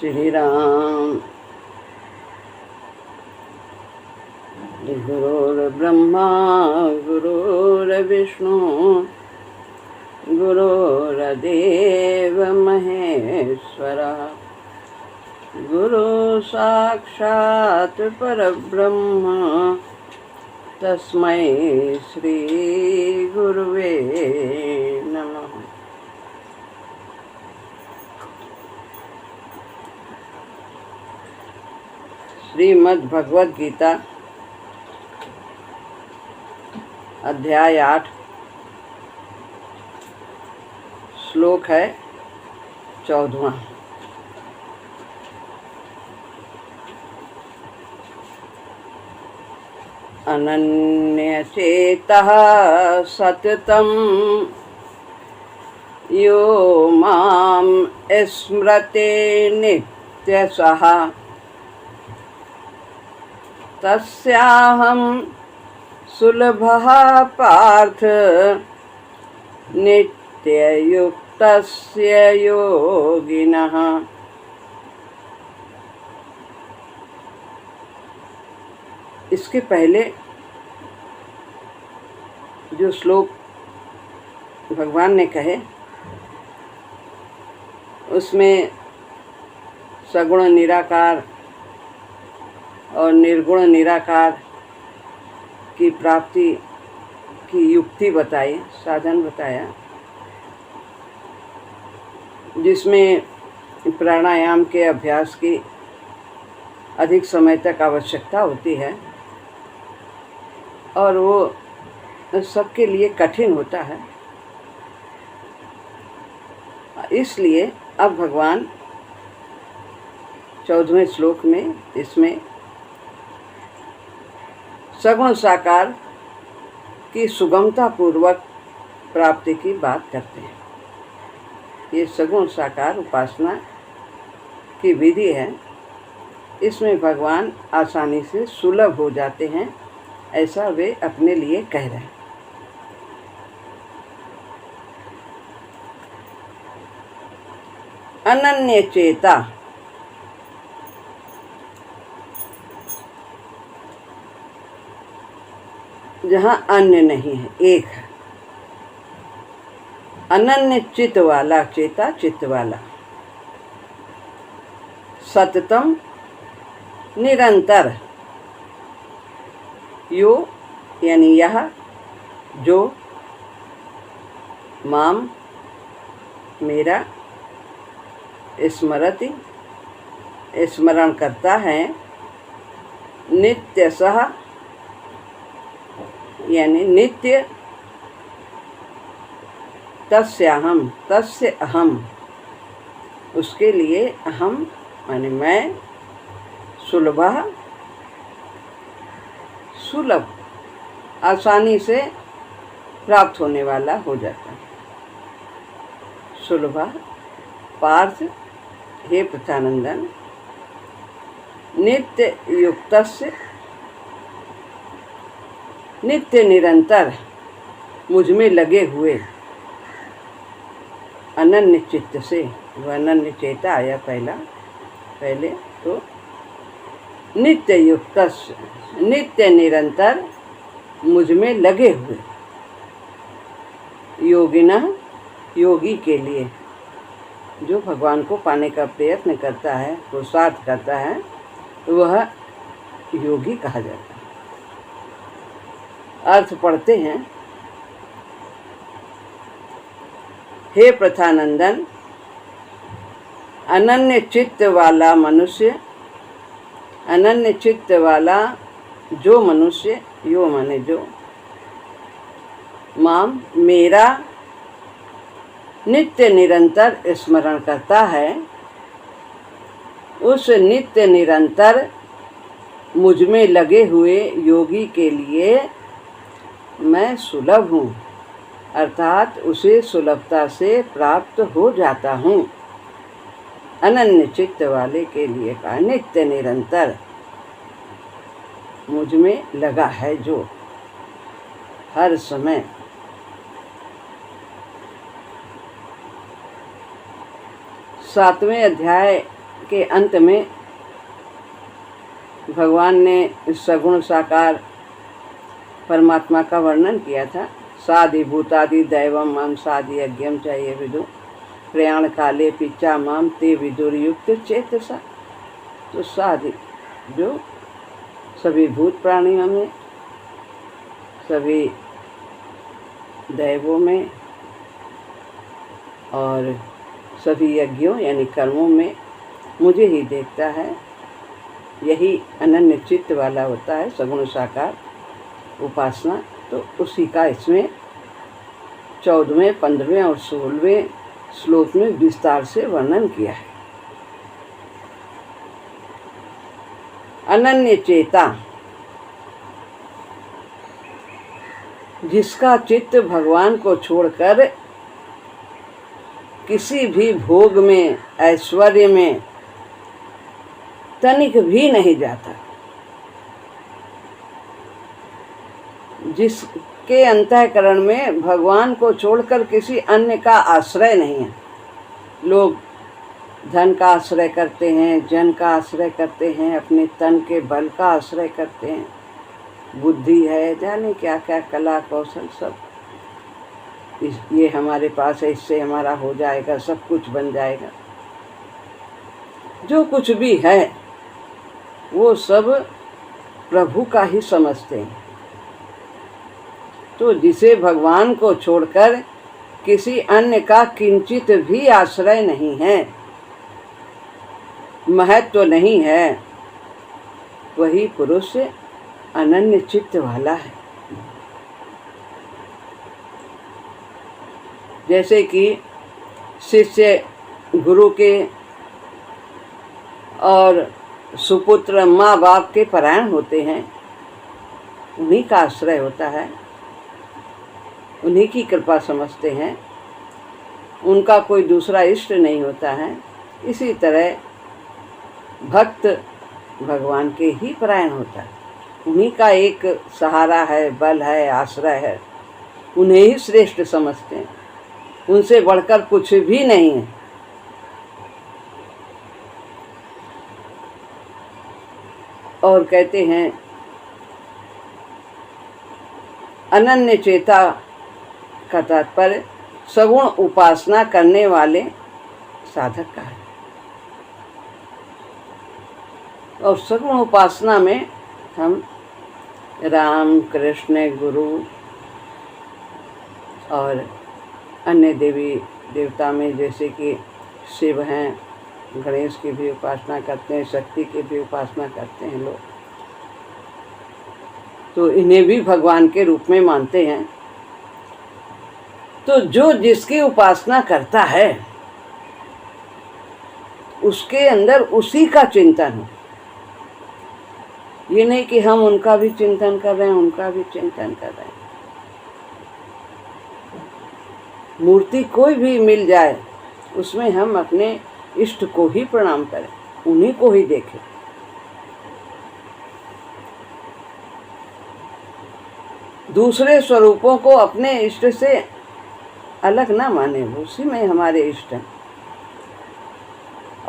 श्री राम। गुरुर्ब्रह्मा गुरुर्विष्णु गुरुर्देव महेश्वरा गुरु साक्षात् परब्रह्म तस्मै श्री गुरुवे नमः। श्रीमद् भगवद गीता अध्याय 8 श्लोक है 14वां। अनन्यचेतः सततं यो मां स्मरते नित्यशः तस्याहं सुलभः पार्थ नित्ययुक्तस्य योगिनः। इसके पहले जो श्लोक भगवान ने कहे उसमें सगुण निराकार और निर्गुण निराकार की प्राप्ति की युक्ति बताई, साधन बताया, जिसमें प्राणायाम के अभ्यास की अधिक समय तक आवश्यकता होती है और वो सबके लिए कठिन होता है। इसलिए अब भगवान 14वें श्लोक में इसमें सगुण साकार की सुगमता पूर्वक प्राप्ति की बात करते हैं। ये सगुण साकार उपासना की विधि है, इसमें भगवान आसानी से सुलभ हो जाते हैं, ऐसा वे अपने लिए कह रहे हैं। अनन्य चेता, जहाँ अन्य नहीं है, एक है। अनन्य चित्त वाला, चेता चित्त वाला। सततम निरंतर, यो यानी यह, जो, माम मेरा, स्मरति स्मरण करता है, नित्यशः यानी नित्य, तस्याहम तस्य अहम उसके लिए, अहम माने मैं, सुलभः सुलभ आसानी से प्राप्त होने वाला हो जाता है। सुलभः पार्थ हे पृथानंदन, नित्य युक्तस्य नित्य निरंतर मुझ में लगे हुए, अनन्य चित्त से, वह अनन्य चेता आया पहले तो नित्य युक्त, नित्य निरंतर मुझ में लगे हुए, योगिना योगी के लिए, जो भगवान को पाने का प्रयत्न करता है, पुरुषार्थ करता है, वह योगी कहा जाता है। अर्थ पढ़ते हैं। हे प्रथानंदन, अनन्य चित्त वाला मनुष्य, अनन्य चित्त वाला जो मनुष्य, यो माने जो, माम मेरा नित्य निरंतर स्मरण करता है, उस नित्य निरंतर मुझ में लगे हुए योगी के लिए मैं सुलभ हूँ, अर्थात उसे सुलभता से प्राप्त हो जाता हूँ। अनन्य चित्त वाले के लिए का नित्य निरंतर मुझ में लगा है, जो हर समय। 7वें अध्याय के अंत में भगवान ने सगुण साकार परमात्मा का वर्णन किया था। साधि भूतादि दैवम माम साधि यज्ञम चाहिए विदु प्रयाण काले पिच्चा माम ते विदुरयुक्त चेतसा। तो साधि जो सभी भूत प्राणियों में, सभी दैवों में और सभी यज्ञों यानी कर्मों में मुझे ही देखता है, यही अनन्य चित्त वाला होता है सगुण साकार उपासना। तो उसी का इसमें 14वें, 15वें और 16वें श्लोक में विस्तार से वर्णन किया है। अनन्य चेता, जिसका चित्त भगवान को छोड़कर किसी भी भोग में, ऐश्वर्य में तनिक भी नहीं जाता, जिसके अंतःकरण में भगवान को छोड़कर किसी अन्य का आश्रय नहीं है। लोग धन का आश्रय करते हैं, जन का आश्रय करते हैं, अपने तन के बल का आश्रय करते हैं, बुद्धि है, जाने क्या क्या कला कौशल सब, ये हमारे पास है, इससे हमारा हो जाएगा, सब कुछ बन जाएगा। जो कुछ भी है वो सब प्रभु का ही समझते हैं। तो जिसे भगवान को छोड़कर किसी अन्य का किंचित भी आश्रय नहीं है, महत्व नहीं है, वही पुरुष अनन्य चित्त वाला है। जैसे कि शिष्य गुरु के और सुपुत्र माँ बाप के परायण होते हैं, उन्हीं का आश्रय होता है, उन्हीं की कृपा समझते हैं, उनका कोई दूसरा इष्ट नहीं होता है। इसी तरह भक्त भगवान के ही परायण होता है, उन्हीं का एक सहारा है, बल है, आश्रय है, उन्हें ही श्रेष्ठ समझते हैं, उनसे बढ़कर कुछ भी नहीं है। और कहते हैं अनन्य चेता का तात्पर्य सगुण उपासना करने वाले साधक का है। और सगुण उपासना में हम राम, कृष्ण, गुरु और अन्य देवी देवता में जैसे कि शिव हैं, गणेश की भी उपासना करते हैं, शक्ति की भी उपासना करते हैं लोग, तो इन्हें भी भगवान के रूप में मानते हैं। तो जो जिसकी उपासना करता है उसके अंदर उसी का चिंतन हो, ये नहीं कि हम उनका भी चिंतन कर रहे हैं, उनका भी चिंतन कर रहे हैं। मूर्ति कोई भी मिल जाए उसमें हम अपने इष्ट को ही प्रणाम करें, उन्हीं को ही देखें। दूसरे स्वरूपों को अपने इष्ट से अलग ना माने, उसी में हमारे इष्ट हैं।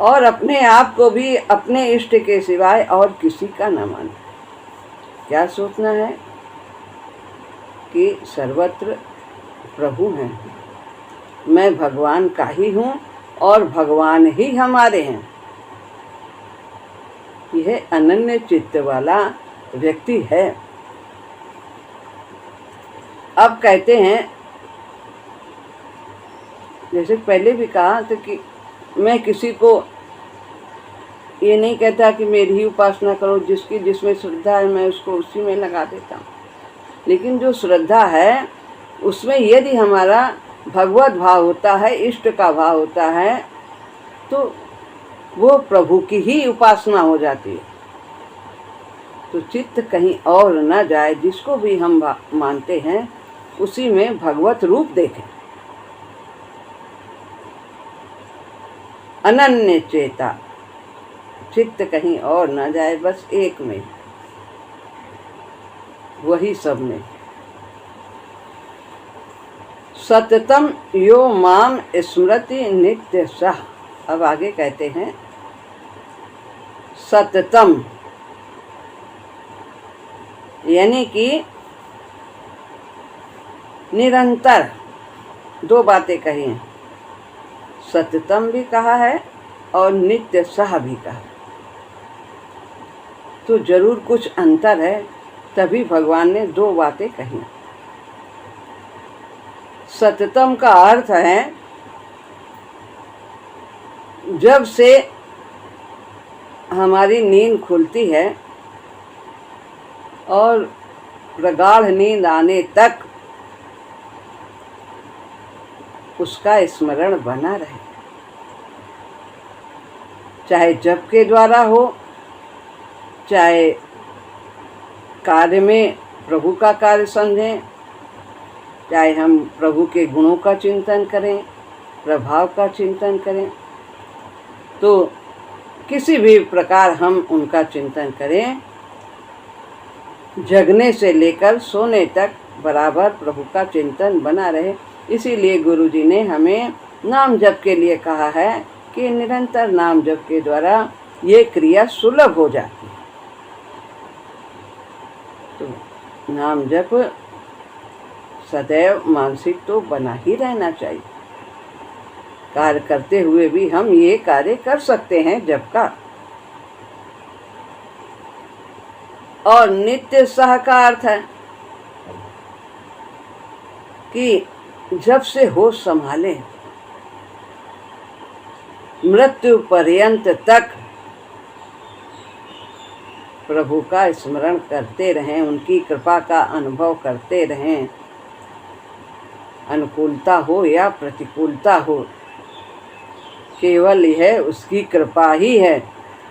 और अपने आप को भी अपने इष्ट के सिवाय और किसी का ना माने। क्या सोचना है कि सर्वत्र प्रभु हैं, मैं भगवान का ही हूँ और भगवान ही हमारे हैं। यह अनन्य चित्त वाला व्यक्ति है। अब कहते हैं, जैसे पहले भी कहा तो कि मैं किसी को ये नहीं कहता कि मेरी ही उपासना करो, जिसकी जिसमें श्रद्धा है मैं उसको उसी में लगा देता हूँ। लेकिन जो श्रद्धा है उसमें यदि हमारा भगवत भाव होता है, इष्ट का भाव होता है, तो वो प्रभु की ही उपासना हो जाती है। तो चित्त कहीं और न जाए, जिसको भी हम मानते हैं उसी में भगवत रूप देखें। अनन्य चेता, चित्त कहीं और न जाए, बस एक में, वही सब में। सततम यो माम स्मृति नित्य सह। अब आगे कहते हैं सततम, यानी कि निरंतर। दो बातें कही हैं, सततम भी कहा है और नित्य सह भी कहा। तो जरूर कुछ अंतर है, तभी भगवान ने दो बातें कही। सततम का अर्थ है जब से हमारी नींद खुलती है और प्रगाढ़ नींद आने तक उसका स्मरण बना रहे, चाहे जप के द्वारा हो, चाहे कार्य में प्रभु का कार्य समझें, चाहे हम प्रभु के गुणों का चिंतन करें, प्रभाव का चिंतन करें, तो किसी भी प्रकार हम उनका चिंतन करें, जगने से लेकर सोने तक बराबर प्रभु का चिंतन बना रहे। इसीलिए गुरु जी ने हमें नाम जप के लिए कहा है कि निरंतर नाम जप के द्वारा ये क्रिया सुलभ हो जाती है। तो नाम जप सदैव मानसिक तो बना ही रहना चाहिए। कार्य करते हुए भी हम ये कार्य कर सकते हैं जप का। और नित्य सह का अर्थ है कि जब से होश संभाले मृत्यु पर्यंत तक प्रभु का स्मरण करते रहें, उनकी कृपा का अनुभव करते रहें। अनुकूलता हो या प्रतिकूलता हो, केवल यह उसकी कृपा ही है।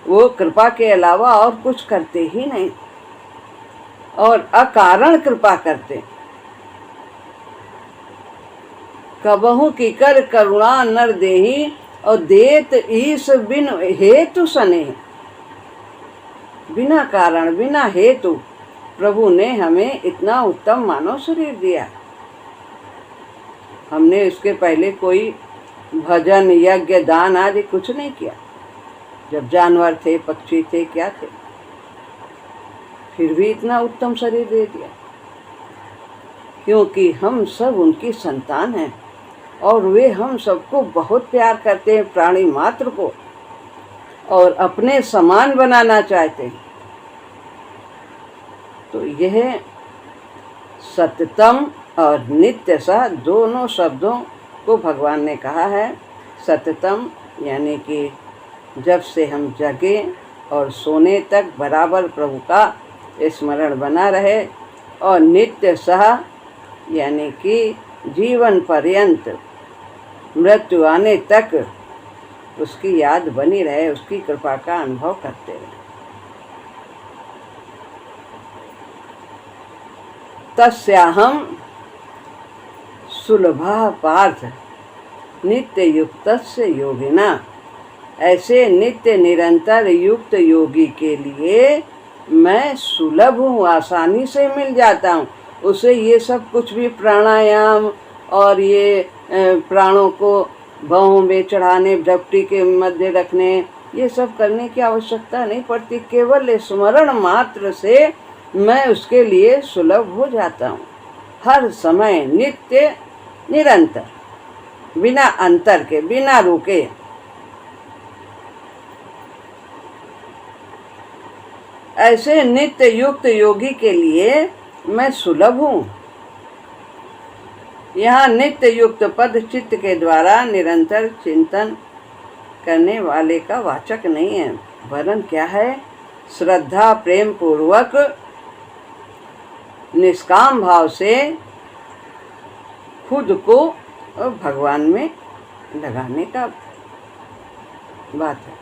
वो कृपा के अलावा और कुछ करते ही नहीं, और अकारण कृपा करते। कबहु की कर करुणा नर देही, और देत ईश बिन हेतु सने। बिना कारण बिना हेतु प्रभु ने हमें इतना उत्तम मानव शरीर दिया। हमने उसके पहले कोई भजन यज्ञ दान आदि कुछ नहीं किया। जब जानवर थे, पक्षी थे, क्या थे, फिर भी इतना उत्तम शरीर दे दिया। क्योंकि हम सब उनकी संतान हैं और वे हम सबको बहुत प्यार करते हैं, प्राणी मात्र को, और अपने समान बनाना चाहते हैं। तो यह सततम और नित्य सा दोनों शब्दों को भगवान ने कहा है। सततम यानी कि जब से हम जगे और सोने तक बराबर प्रभु का स्मरण बना रहे, और नित्य सह यानी कि जीवन पर्यंत मृत्यु आने तक उसकी याद बनी रहे, उसकी कृपा का अनुभव करते रहे। तस्याहम सुलभा पार्थ नित्य युक्तस्य योगिना। ऐसे नित्य निरंतर युक्त योगी के लिए मैं सुलभ हूँ, आसानी से मिल जाता हूँ। उसे ये सब कुछ भी प्राणायाम और ये प्राणों को बाहों में चढ़ाने, झपटी के मध्य रखने, ये सब करने की आवश्यकता नहीं पड़ती। केवल स्मरण मात्र से मैं उसके लिए सुलभ हो जाता हूँ, हर समय नित्य निरंतर, बिना अंतर के, बिना रुके। ऐसे नित्य युक्त योगी के लिए मैं सुलभ हूँ। यहाँ नित्य युक्त पद चित्त के द्वारा निरंतर चिंतन करने वाले का वाचक नहीं है, वरन क्या है, श्रद्धा प्रेम पूर्वक निष्काम भाव से खुद को भगवान में लगाने का बात है।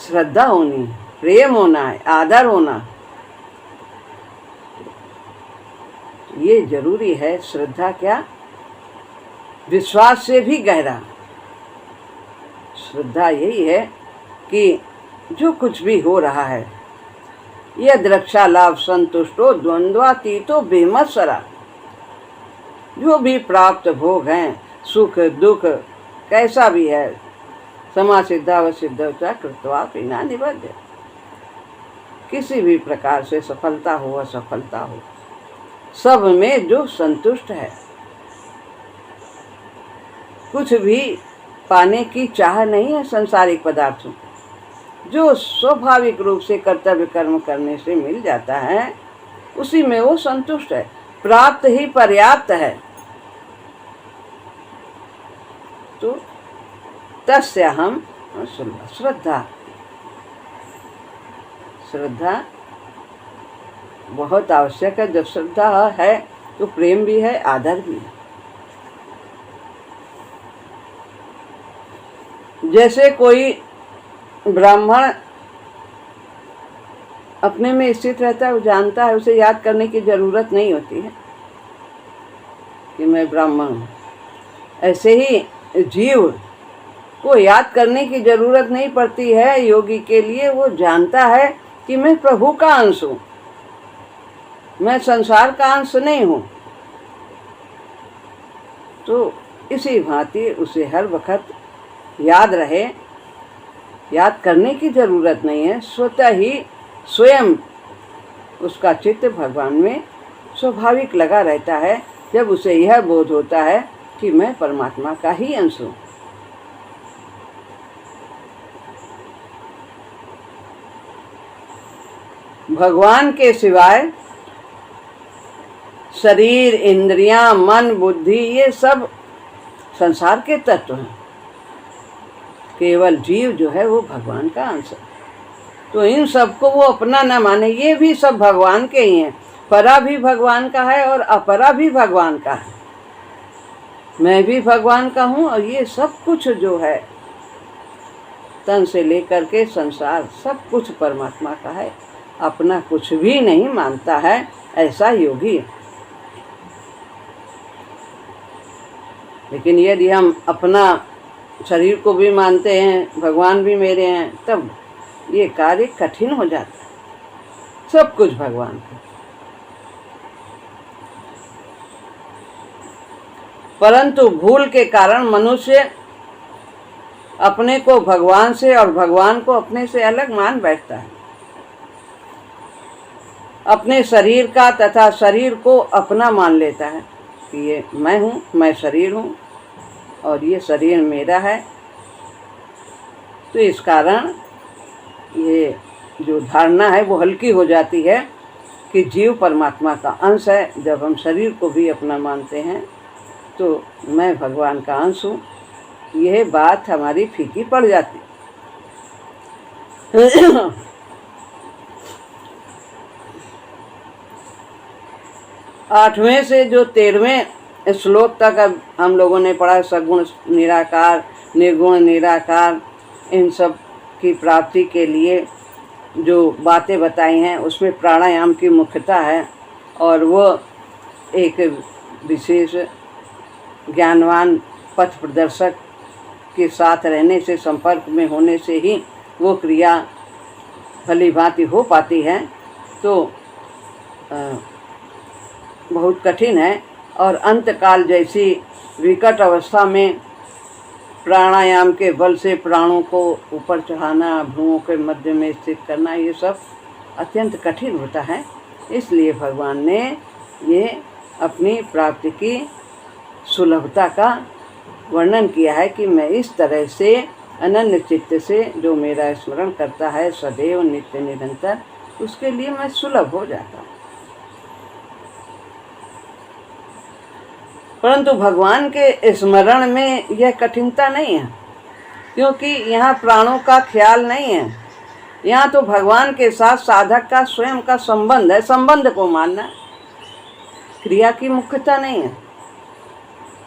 श्रद्धा होनी, प्रेम होना है, आदर होना, ये जरूरी है। श्रद्धा क्या, विश्वास से भी गहरा। श्रद्धा यही है कि जो कुछ भी हो रहा है, यद रक्षा लाभ संतुष्टो द्वंद्वातीतो बेमत्सरा। जो भी प्राप्त भोग हैं, सुख दुख कैसा भी है, समासिद्धा व सिद्ध च कृत्वा विना निबध्य। किसी भी प्रकार से सफलता हो असफलता हो, सब में जो संतुष्ट है, कुछ भी पाने की चाह नहीं है संसारिक पदार्थों, जो स्वाभाविक रूप से कर्तव्य कर्म करने से मिल जाता है उसी में वो संतुष्ट है, प्राप्त ही पर्याप्त है। तो तस्य हम श्रद्धा, श्रद्धा बहुत आवश्यक है। जब श्रद्धा है तो प्रेम भी है, आदर भी है। जैसे कोई ब्राह्मण अपने में स्थित रहता है, वो जानता है, उसे याद करने की जरूरत नहीं होती है कि मैं ब्राह्मण हूँ। ऐसे ही जीव को याद करने की जरूरत नहीं पड़ती है योगी के लिए। वो जानता है कि मैं प्रभु का अंश हूँ, मैं संसार का अंश नहीं हूँ। तो इसी भांति उसे हर वक्त याद रहे, याद करने की जरूरत नहीं है। स्वतः ही स्वयं उसका चित्त भगवान में स्वाभाविक लगा रहता है, जब उसे यह बोध होता है कि मैं परमात्मा का ही अंश हूँ। भगवान के सिवाय शरीर, इंद्रियां, मन, बुद्धि ये सब संसार के तत्व हैं। केवल जीव जो है वो भगवान का अंश है। तो इन सबको वो अपना न माने, ये भी सब भगवान के ही हैं। परा भी भगवान का है और अपरा भी भगवान का है। मैं भी भगवान का हूँ और ये सब कुछ जो है तन से लेकर के संसार सब कुछ परमात्मा का है। अपना कुछ भी नहीं मानता है ऐसा योगी। लेकिन यदि हम अपना शरीर को भी मानते हैं, भगवान भी मेरे हैं, तब ये कार्य कठिन हो जाता है। सब कुछ भगवान का। परंतु भूल के कारण मनुष्य अपने को भगवान से और भगवान को अपने से अलग मान बैठता है। अपने शरीर का तथा शरीर को अपना मान लेता है कि ये मैं हूँ, मैं शरीर हूँ और ये शरीर मेरा है। तो इस कारण ये जो धारणा है वो हल्की हो जाती है कि जीव परमात्मा का अंश है। जब हम शरीर को भी अपना मानते हैं तो मैं भगवान का अंश हूँ, यह बात हमारी फीकी पड़ जाती। 8वें से जो 13वें श्लोक तक अब हम लोगों ने पढ़ा, सगुण निराकार, निर्गुण निराकार, इन सब की प्राप्ति के लिए जो बातें बताई हैं उसमें प्राणायाम की मुख्यता है। और वो एक विशेष ज्ञानवान पथ प्रदर्शक के साथ रहने से, संपर्क में होने से ही वो क्रिया भली भांति हो पाती है। तो बहुत कठिन है। और अंतकाल जैसी विकट अवस्था में प्राणायाम के बल से प्राणों को ऊपर चढ़ाना, भ्रूओं के मध्य में स्थित करना, ये सब अत्यंत कठिन होता है। इसलिए भगवान ने ये अपनी प्राप्ति की सुलभता का वर्णन किया है कि मैं इस तरह से अनन्य चित्त से जो मेरा स्मरण करता है सदैव नित्य निरंतर, उसके लिए मैं सुलभ हो जाता हूँ। परंतु भगवान के स्मरण में यह कठिनता नहीं है, क्योंकि यहाँ प्राणों का ख्याल नहीं है। यहाँ तो भगवान के साथ साधक का स्वयं का संबंध है। संबंध को मानना, क्रिया की मुख्यता नहीं है।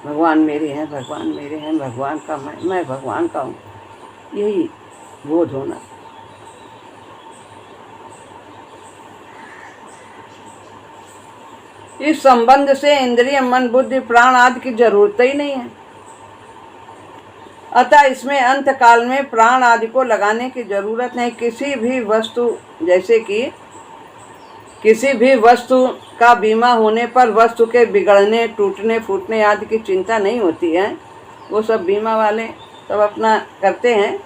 भगवान मेरे हैं, भगवान मेरे हैं, भगवान का मैं भगवान का हूँ, यही बोध होना। इस संबंध से इंद्रिय, मन, बुद्धि, प्राण आदि की जरूरत ही नहीं है। अतः इसमें अंत काल में प्राण आदि को लगाने की जरूरत नहीं। किसी भी वस्तु, जैसे कि किसी भी वस्तु का बीमा होने पर वस्तु के बिगड़ने, टूटने, फूटने आदि की चिंता नहीं होती है। वो सब बीमा वाले सब अपना करते हैं।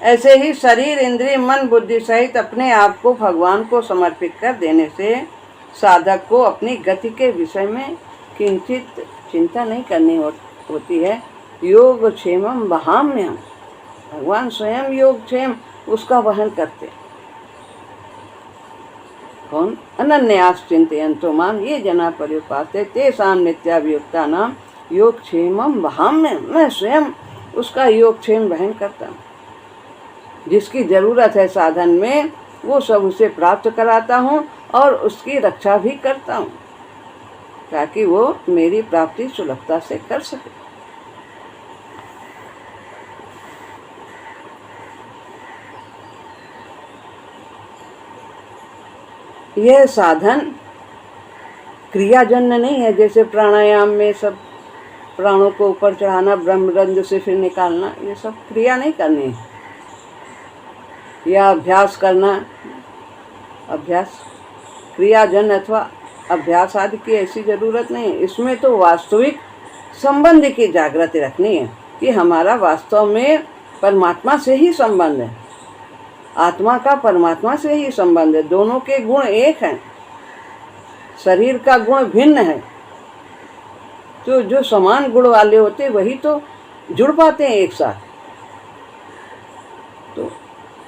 ऐसे ही शरीर, इंद्रिय, मन, बुद्धि सहित अपने आप को भगवान को समर्पित कर देने से साधक को अपनी गति के विषय में किंचित चिंता नहीं करनी होती है। योग क्षेमम वहाम्यहम्, भगवान स्वयं योग क्षेम उसका वहन करते। कौन? अनन्यास चिंतयन्तो माम ये जना पर्युपासते तेषां नित्याभियुक्तानां योगक्षेमं वहाम्यहम्, मैं स्वयं उसका योगक्षेम वहन करता हूँ। जिसकी जरूरत है साधन में वो सब उसे प्राप्त कराता हूँ और उसकी रक्षा भी करता हूँ ताकि वो मेरी प्राप्ति सुलभता से कर सके। यह साधन क्रियाजन्य नहीं है, जैसे प्राणायाम में सब प्राणों को ऊपर चढ़ाना, ब्रह्मरंध्र से फिर निकालना, ये सब क्रिया नहीं करनी है, या अभ्यास करना। अभ्यास क्रियाजन्य अथवा अभ्यास आदि की ऐसी जरूरत नहीं है। इसमें तो वास्तविक संबंध की जागृति रखनी है कि हमारा वास्तव में परमात्मा से ही संबंध है, आत्मा का परमात्मा से ही संबंध है। दोनों के गुण एक हैं, शरीर का गुण भिन्न है, तो जो समान गुण वाले होते वही तो जुड़ पाते हैं एक साथ। तो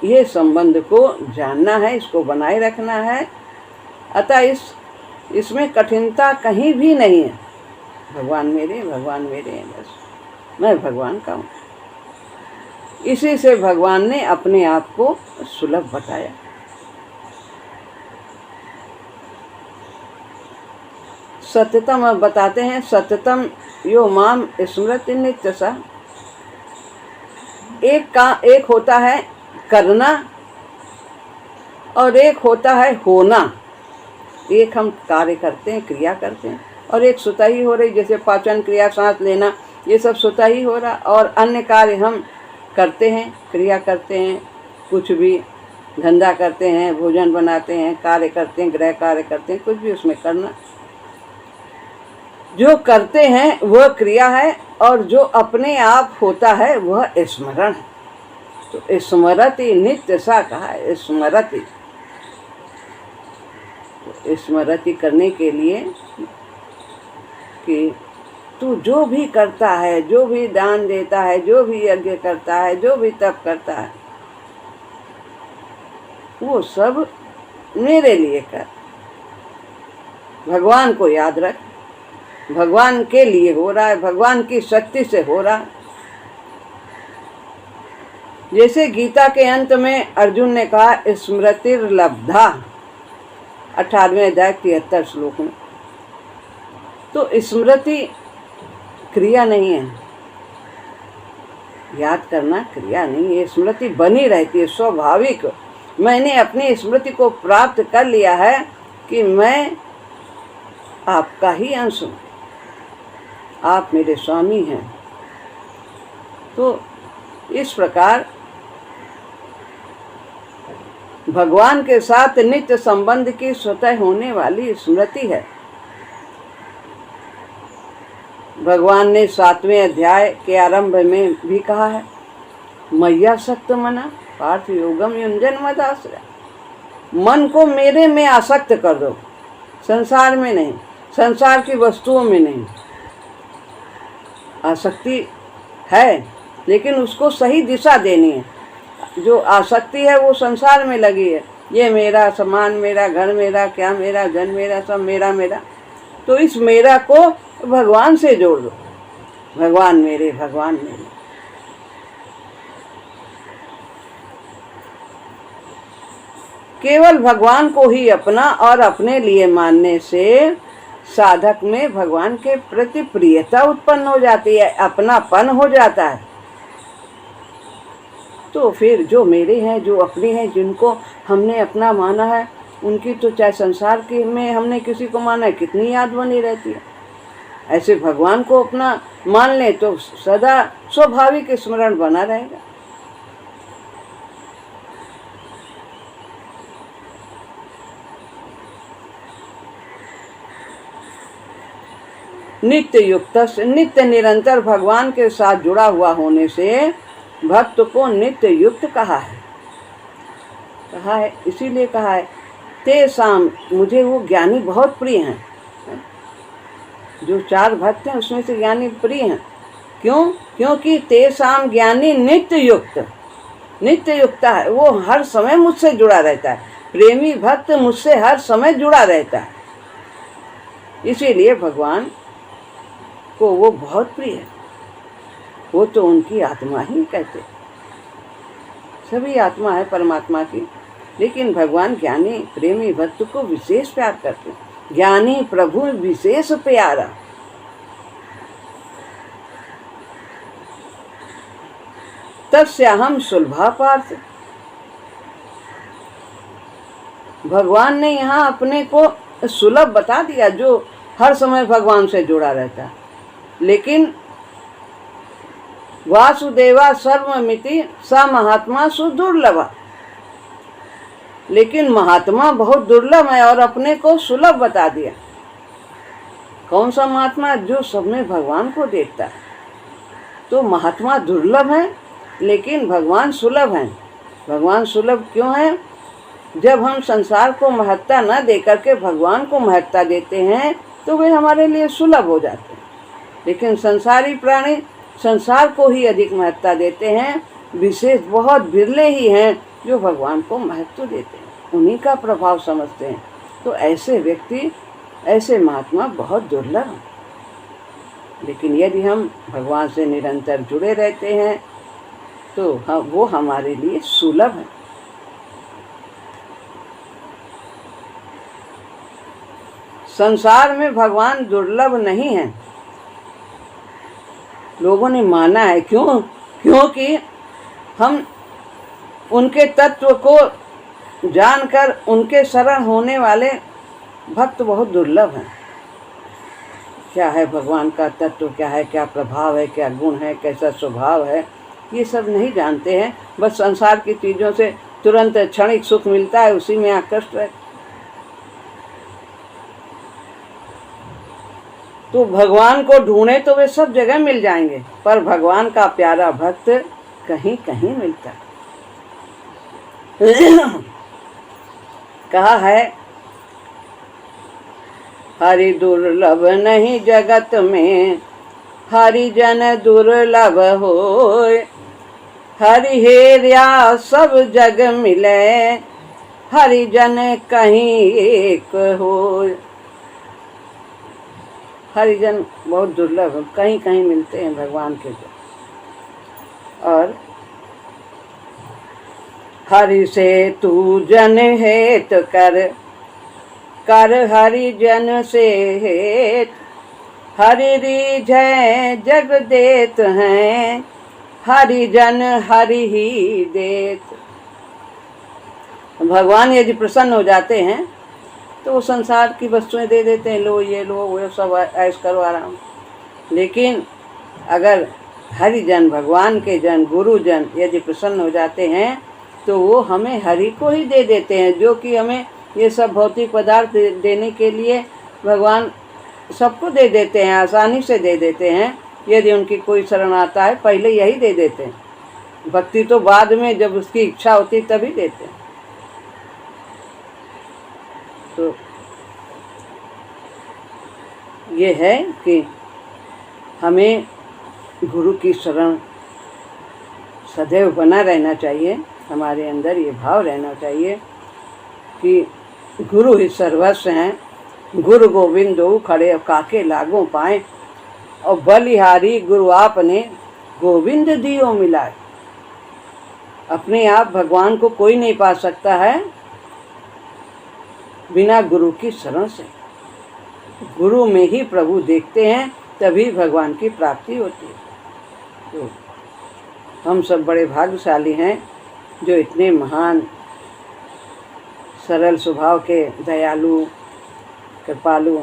ये संबंध को जानना है, इसको बनाए रखना है। अतः इसमें कठिनता कहीं भी नहीं है। भगवान मेरे हैं, बस मैं भगवान का हूँ। इसी से भगवान ने अपने आप को सुलभ बताया। सत्यतम अब बताते हैं, सत्यतम यो माम स्मृति नित्य सा। एक होता है करना और एक होता है होना। एक हम कार्य करते हैं, क्रिया करते हैं, और एक स्वतः ही हो रही, जैसे पाचन क्रिया, सांस लेना, ये सब स्वतः ही हो रहा। और अन्य कार्य हम करते हैं, क्रिया करते हैं, कुछ भी धंधा करते हैं, भोजन बनाते हैं, कार्य करते हैं, गृह कार्य करते हैं, कुछ भी उसमें करना। जो करते हैं वह क्रिया है और जो अपने आप होता है वह स्मरण है। तो स्मरति नित्य सा कहा है, स्मरति। तो स्मरति करने के लिए कि तू जो भी करता है, जो भी दान देता है, जो भी यज्ञ करता है, जो भी तप करता है, वो सब मेरे लिए कर। भगवान को याद रख, भगवान के लिए हो रहा है, भगवान की शक्ति से हो रहा है। जैसे गीता के अंत में अर्जुन ने कहा स्मृतिर्लब्धा, 18वें अध्याय 73 श्लोक में। तो स्मृति क्रिया नहीं है, याद करना क्रिया नहीं है, स्मृति बनी रहती है स्वाभाविक। मैंने अपनी स्मृति को प्राप्त कर लिया है कि मैं आपका ही अंश हूँ, आप मेरे स्वामी हैं। तो इस प्रकार भगवान के साथ नित्य संबंध की स्वतः होने वाली स्मृति है। भगवान ने 7वें अध्याय के आरंभ में भी कहा है, मैया सक्त मना पार्थ योगम युंजन मदाश्रय। मन को मेरे में आसक्त कर दो, संसार में नहीं, संसार की वस्तुओं में नहीं। आसक्ति है लेकिन उसको सही दिशा देनी है। जो आसक्ति है वो संसार में लगी है, ये मेरा, सामान मेरा, घर मेरा, क्या मेरा, धन मेरा, सब मेरा मेरा। तो इस मेरा को भगवान से जोड़ दो, भगवान मेरे, भगवान मेरे। केवल भगवान को ही अपना और अपने लिए मानने से साधक में भगवान के प्रति प्रियता उत्पन्न हो जाती है, अपनापन हो जाता है। तो फिर जो मेरे हैं, जो अपने हैं, जिनको हमने अपना माना है, उनकी तो चाहे संसार के में हमने किसी को माना है, कितनी याद बनी रहती है। ऐसे भगवान को अपना मान ले तो सदा स्वाभाविक स्मरण बना रहेगा। नित्य युक्त से, नित्य निरंतर भगवान के साथ जुड़ा हुआ होने से भक्त को नित्य युक्त कहा है। इसीलिए कहा है तेसाम, मुझे वो ज्ञानी बहुत प्रिय हैं। जो 4 भक्त हैं उसमें से ज्ञानी प्रिय हैं। क्यों? क्योंकि तेसाम ज्ञानी नित्य युक्त है। वो हर समय मुझसे जुड़ा रहता है। प्रेमी भक्त मुझसे हर समय जुड़ा रहता है, इसीलिए भगवान को वो बहुत प्रिय है। वो तो उनकी आत्मा ही कहते, सभी आत्मा है परमात्मा की, लेकिन भगवान ज्ञानी प्रेमी भक्त को विशेष प्यार करते हैं। ज्ञानी प्रभु विशेष प्यारा। तस्याहम सुलभा पार्थ। भगवान ने यहाँ अपने को सुलभ बता दिया, जो हर समय भगवान से जुड़ा रहता है। लेकिन वासुदेवा सर्वमिति स महात्मा सुदुर्लभ, लेकिन महात्मा बहुत दुर्लभ है और अपने को सुलभ बता दिया। कौन सा महात्मा? जो सब में भगवान को देखता है। तो महात्मा दुर्लभ है, लेकिन भगवान सुलभ हैं। भगवान सुलभ क्यों है? जब हम संसार को महत्ता न देकर के भगवान को महत्ता देते हैं तो वे हमारे लिए सुलभ हो जाते हैं। लेकिन संसारी प्राणी संसार को ही अधिक महत्ता देते हैं। विशेष बहुत बिरले ही हैं जो भगवान को महत्व देते हैं, उन्हीं का प्रभाव समझते हैं। तो ऐसे व्यक्ति, ऐसे महात्मा बहुत दुर्लभ हैं। लेकिन यदि हम भगवान से निरंतर जुड़े रहते हैं तो वो हमारे लिए सुलभ है। संसार में भगवान दुर्लभ नहीं है, लोगों ने माना है। क्यों? क्योंकि हम उनके तत्व को जानकर उनके शरण होने वाले भक्त बहुत दुर्लभ हैं। क्या है भगवान का तत्व, क्या है, क्या प्रभाव है, क्या गुण है, कैसा स्वभाव है, ये सब नहीं जानते हैं। बस संसार की चीज़ों से तुरंत क्षणिक सुख मिलता है, उसी में आकृष्ट है। तो भगवान को ढूंढे तो वे सब जगह मिल जाएंगे, पर भगवान का प्यारा भक्त कहीं कहीं मिलता है। कहा है हरि दुर्लभ नहीं जगत में, हरि जन दुर्लभ होय। हरि हेरिया सब जग मिले, हरि जन कहीं एक होय। हरिजन बहुत दुर्लभ, कहीं कहीं मिलते हैं भगवान के जन। और हरि से तू जन हेत कर, कर हरि जन से हेत। हरि रिझै जग देत हैं, हरि जन हरि ही देत। भगवान यदि प्रसन्न हो जाते हैं तो वो संसार की वस्तुएं दे देते हैं, लो ये लो वो सब ऐश करो आराम। लेकिन अगर हरिजन, भगवान के जन, गुरुजन यदि प्रसन्न हो जाते हैं तो वो हमें हरि को ही दे देते हैं, जो कि हमें ये सब भौतिक पदार्थ देने के लिए भगवान सबको दे देते हैं, आसानी से दे देते हैं। यदि उनकी कोई शरण आता है पहले यही दे देते हैं। भक्ति तो बाद में जब उसकी इच्छा होती तभी देते हैं। तो ये है कि हमें गुरु की शरण सदैव बना रहना चाहिए। हमारे अंदर ये भाव रहना चाहिए कि गुरु ही सर्वस्व हैं। गुरु गोविंदो खड़े काके लागो पाए, और बलिहारी गुरु आपने गोविंद दियो मिलाए। अपने आप भगवान को कोई नहीं पा सकता है बिना गुरु की शरण से। गुरु में ही प्रभु देखते हैं, तभी भगवान की प्राप्ति होती है। तो हम सब बड़े भाग्यशाली हैं जो इतने महान सरल स्वभाव के दयालु कृपालु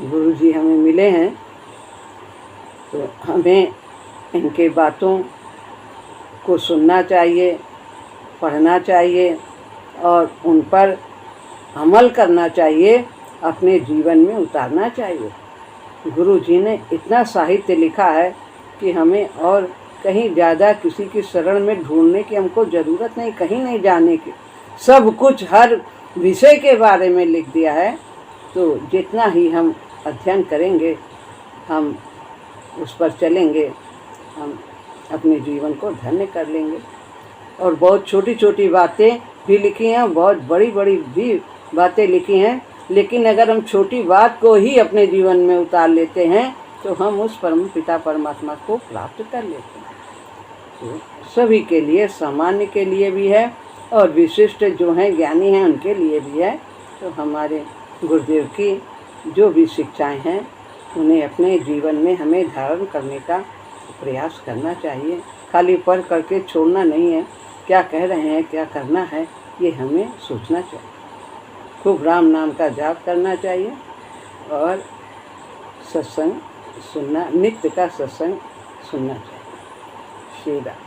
गुरु जी हमें मिले हैं। तो हमें इनके बातों को सुनना चाहिए, पढ़ना चाहिए और उन पर अमल करना चाहिए। अपने जीवन में उतारना चाहिए। गुरु जी ने इतना साहित्य लिखा है कि हमें और कहीं ज़्यादा किसी की शरण में ढूंढने की हमको ज़रूरत नहीं, कहीं नहीं जाने की। सब कुछ हर विषय के बारे में लिख दिया है। तो जितना ही हम अध्ययन करेंगे, हम उस पर चलेंगे, हम अपने जीवन को धन्य कर लेंगे। और बहुत छोटी छोटी बातें भी लिखी हैं, बहुत बड़ी बड़ी भी बातें लिखी हैं, लेकिन अगर हम छोटी बात को ही अपने जीवन में उतार लेते हैं तो हम उस परम पिता परमात्मा को प्राप्त कर लेते हैं। तो सभी के लिए, सामान्य के लिए भी है और विशिष्ट जो हैं ज्ञानी हैं उनके लिए भी है। तो हमारे गुरुदेव की जो भी शिक्षाएं हैं उन्हें अपने जीवन में हमें धारण करने का प्रयास करना चाहिए। खाली पढ़ करके छोड़ना नहीं है, क्या कह रहे हैं, क्या करना है, ये हमें सोचना चाहिए। खूब राम नाम का जाप करना चाहिए और सत्संग सुनना, नित्य का सत्संग सुनना चाहिए। श्री राम।